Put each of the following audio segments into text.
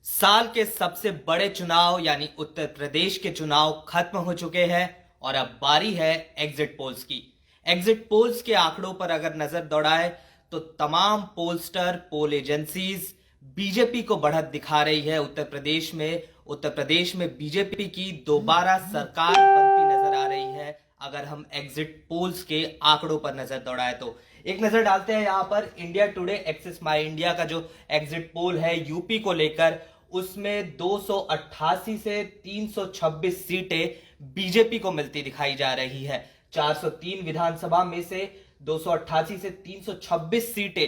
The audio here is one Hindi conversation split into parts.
साल के सबसे बड़े चुनाव यानी उत्तर प्रदेश के चुनाव खत्म हो चुके हैं और अब बारी है एग्जिट पोल्स की। एग्जिट पोल्स के आंकड़ों पर अगर नजर दौड़ाए तो तमाम पोलस्टर पोल एजेंसीज बीजेपी को बढ़त दिखा रही है। उत्तर प्रदेश में बीजेपी की दोबारा सरकार बनती नजर आ रही है। अगर हम एग्जिट पोल्स के आंकड़ों पर नजर दौड़ाए तो एक नजर डालते हैं यहां पर इंडिया टुडे एक्सिस माई इंडिया का जो एग्जिट पोल है यूपी को लेकर, उसमें 288 से 326 सीटें बीजेपी को मिलती दिखाई जा रही है। 403 विधानसभा में से 288 से 326 सीटें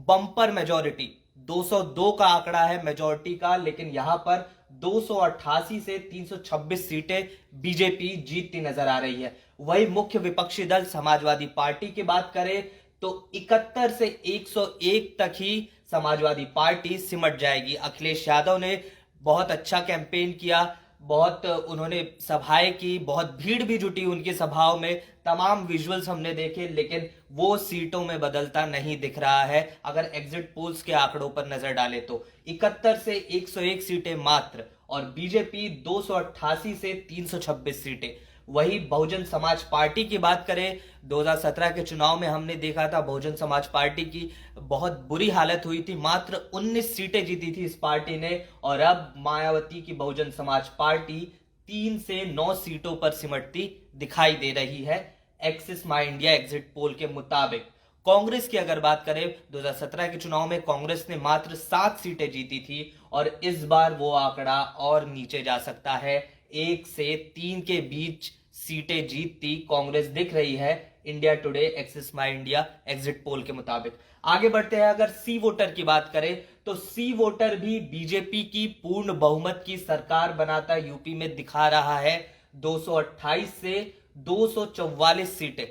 बम्पर मेजॉरिटी, 202 का आंकड़ा है मेजॉरिटी का, लेकिन यहां पर 288 से 326 सीटें बीजेपी जीतती नजर आ रही है। वही मुख्य विपक्षी दल समाजवादी पार्टी की बात करें तो 71 से 101 तक ही समाजवादी पार्टी सिमट जाएगी। अखिलेश यादव ने बहुत अच्छा कैंपेन किया, बहुत उन्होंने सभाएं की, बहुत भीड़ भी जुटी उनकी सभाओं में, तमाम विजुअल्स हमने देखे, लेकिन वो सीटों में बदलता नहीं दिख रहा है। अगर एग्जिट पोल्स के आंकड़ों पर नजर डाले तो 71 से 101 सीटें मात्र और बीजेपी 288 से 326 सीटें। वही बहुजन समाज पार्टी की बात करें, 2017 के चुनाव में हमने देखा था बहुजन समाज पार्टी की बहुत बुरी हालत हुई थी, मात्र 19 सीटें जीती थी इस पार्टी ने, और अब मायावती की बहुजन समाज पार्टी 3 से 9 सीटों पर सिमटती दिखाई दे रही है एक्सिस माई इंडिया एग्जिट पोल के मुताबिक। कांग्रेस की अगर बात करें, 2017 के चुनाव में कांग्रेस ने मात्र 7 सीटें जीती थी और इस बार वो आंकड़ा और नीचे जा सकता है। 1 से 3 के बीच सीटें जीतती कांग्रेस दिख रही है इंडिया टुडे एक्सिस माई इंडिया एग्जिट पोल के मुताबिक। आगे बढ़ते हैं, अगर सी वोटर की बात करें तो सी वोटर भी बीजेपी की पूर्ण बहुमत की सरकार बनाता यूपी में दिखा रहा है। 228 से 244 सीटें,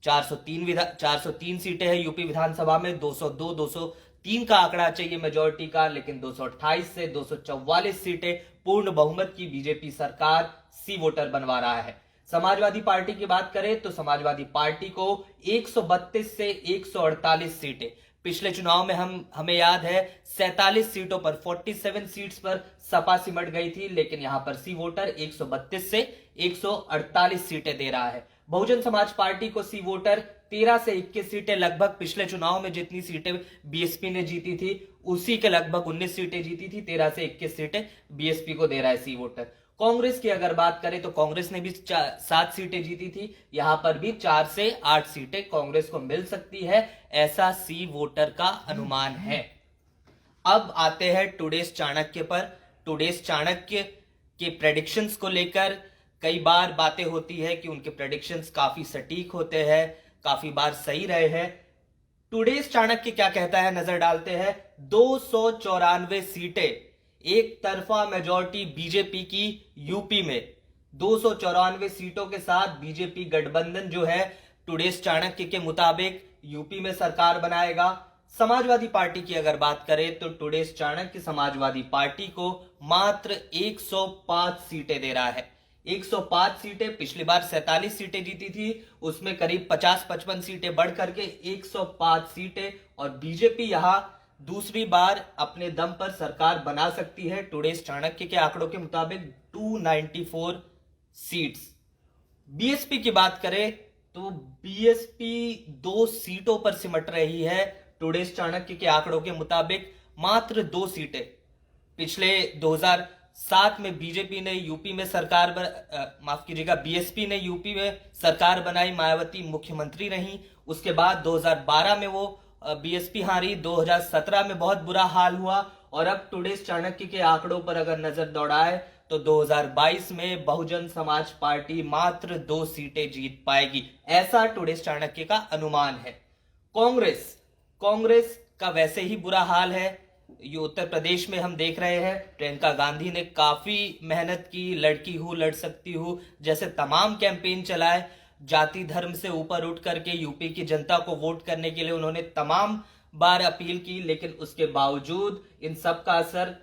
403 सीटें हैं यूपी विधानसभा में, 202 203 का आंकड़ा चाहिए मेजोरिटी का, लेकिन 228 से 244 सीटें पूर्ण बहुमत की बीजेपी सरकार सी वोटर बनवा रहा है। समाजवादी पार्टी की बात करें तो समाजवादी पार्टी को 132 से 148 सीटें, पिछले चुनाव में हमें याद है 47 सीटों पर 47 सीट्स पर सपा सिमट गई थी, लेकिन यहां पर सी वोटर 132 से 148 सीटें दे रहा है। बहुजन समाज पार्टी को सी वोटर 13 से 21 सीटें, लगभग पिछले चुनाव में जितनी सीटें बीएसपी ने जीती थी उसी के लगभग 19 सीटें जीती थी, 13 से 21 सीटें बीएसपी को दे रहा है सी वोटर। कांग्रेस की अगर बात करें तो कांग्रेस ने भी 7 सीटें जीती थी, यहां पर भी 4 से 8 सीटें कांग्रेस को मिल सकती है, ऐसा सी वोटर का अनुमान है। अब आते हैं टुडेस चाणक्य पर। टुडेस चाणक्य के प्रेडिक्शंस को लेकर कई बार बातें होती है कि उनके प्रेडिक्शंस काफी सटीक होते हैं, काफी बार सही रहे हैं। टुडेस चाणक्य क्या कहता है नजर डालते हैं। 294 सीटें, एक तरफा मेजॉरिटी बीजेपी की यूपी में, 294 सीटों के साथ बीजेपी गठबंधन जो है टुडेस चाणक्य के मुताबिक यूपी में सरकार बनाएगा। समाजवादी पार्टी की अगर बात करें तो टुडेस चाणक्य समाजवादी पार्टी को मात्र 105 सीटें दे रहा है। 105 सीटें, पिछली बार 47 सीटें जीती थी, उसमें करीब 50-55 सीटें बढ़ करके 105 सीटें, और बीजेपी यहां दूसरी बार अपने दम पर सरकार बना सकती है टुडेस चाणक्य के आंकड़ों के मुताबिक 294 सीट्स। बीएसपी की बात करें तो बीएसपी 2 सीटों पर सिमट रही है टुडेस चाणक्य के आंकड़ों के मुताबिक, मात्र 2 सीटें। पिछले 2007 में बीजेपी ने यूपी में बीएसपी ने यूपी में सरकार बनाई, मायावती मुख्यमंत्री रही, उसके बाद 2012 में वो बीएसपी हारी, 2017 में बहुत बुरा हाल हुआ, और अब टुडेस चाणक्य के आंकड़ों पर अगर नजर दौड़ाए तो 2022 में बहुजन समाज पार्टी मात्र 2 सीटें जीत पाएगी, ऐसा टुडेस चाणक्य का अनुमान है। कांग्रेस का वैसे ही बुरा हाल है। ये उत्तर प्रदेश में हम देख रहे हैं, प्रियंका गांधी ने काफी मेहनत की, लड़की हूं लड़ सकती हूं जैसे तमाम कैंपेन चलाए, जाति धर्म से ऊपर उठ करके यूपी की जनता को वोट करने के लिए उन्होंने तमाम बार अपील की, लेकिन उसके बावजूद इन सब का असर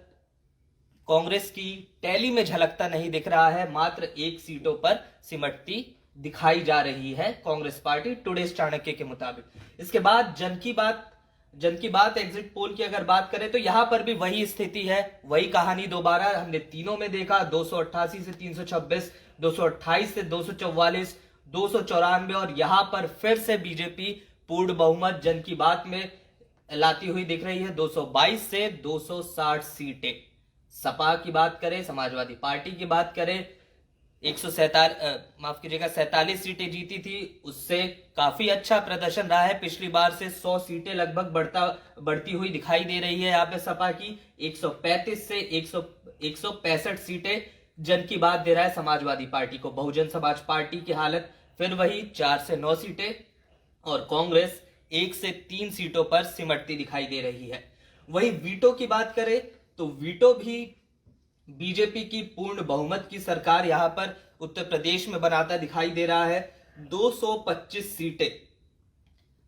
कांग्रेस की टैली में झलकता नहीं दिख रहा है। मात्र 1 सीटों पर सिमटती दिखाई जा रही है कांग्रेस पार्टी टुडेस चाणक्य के मुताबिक। इसके बाद जन की बात जन की बात एग्जिट पोल की अगर बात करें तो यहां पर भी वही स्थिति है, वही कहानी दोबारा हमने तीनों में देखा। 288 से 326, 228 से 244, 294 और यहां पर फिर से बीजेपी पूर्ण बहुमत जन की बात में लाती हुई दिख रही है। 222 से 260 सीटें। सपा की बात करें, समाजवादी पार्टी की बात करें, 47 सीटें जीती थी, उससे काफी अच्छा प्रदर्शन रहा है। पिछली बार से 100 सीटें लगभग बढ़ती हुई दिखाई दे रही है यहाँ पे सपा की। 135 से 165 सीटें जन की बात दे रहा है समाजवादी पार्टी को। बहुजन समाज पार्टी की हालत फिर वही 4 से 9 सीटें और कांग्रेस 1 से 3 सीटों पर सिमटती दिखाई दे रही है। वही वीटो की बात करें तो वीटो भी बीजेपी की पूर्ण बहुमत की सरकार यहां पर उत्तर प्रदेश में बनाता दिखाई दे रहा है। 225 सीटें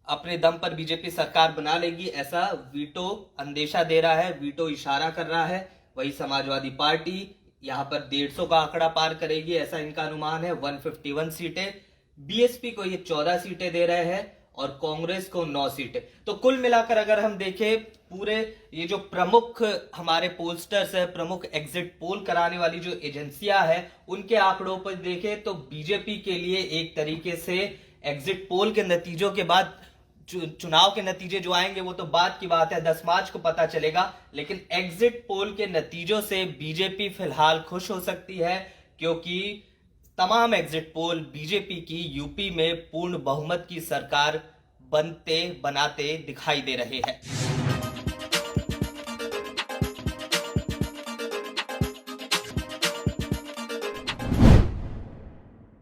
अपने दम पर बीजेपी सरकार बना लेगी, ऐसा वीटो अंदेशा दे रहा है, वीटो इशारा कर रहा है। वही समाजवादी पार्टी यहां पर 150 का आंकड़ा पार करेगी, ऐसा इनका अनुमान है। 151 सीटें। बीएसपी को ये 14 सीटें दे रहे हैं और कांग्रेस को 9 सीटें। तो कुल मिलाकर अगर हम देखें पूरे ये जो प्रमुख हमारे पोलस्टर्स है, प्रमुख एग्जिट पोल कराने वाली जो एजेंसियां हैं, उनके आंकड़ों पर देखें तो बीजेपी के लिए एक तरीके से एग्जिट पोल के नतीजों के बाद चुनाव के नतीजे जो आएंगे वो तो बाद की बात है, 10 मार्च को पता चलेगा। लेकिन एग्जिट पोल के नतीजों से बीजेपी फिलहाल खुश हो सकती है, क्योंकि तमाम एग्जिट पोल बीजेपी की यूपी में पूर्ण बहुमत की सरकार बनाते दिखाई दे रहे हैं।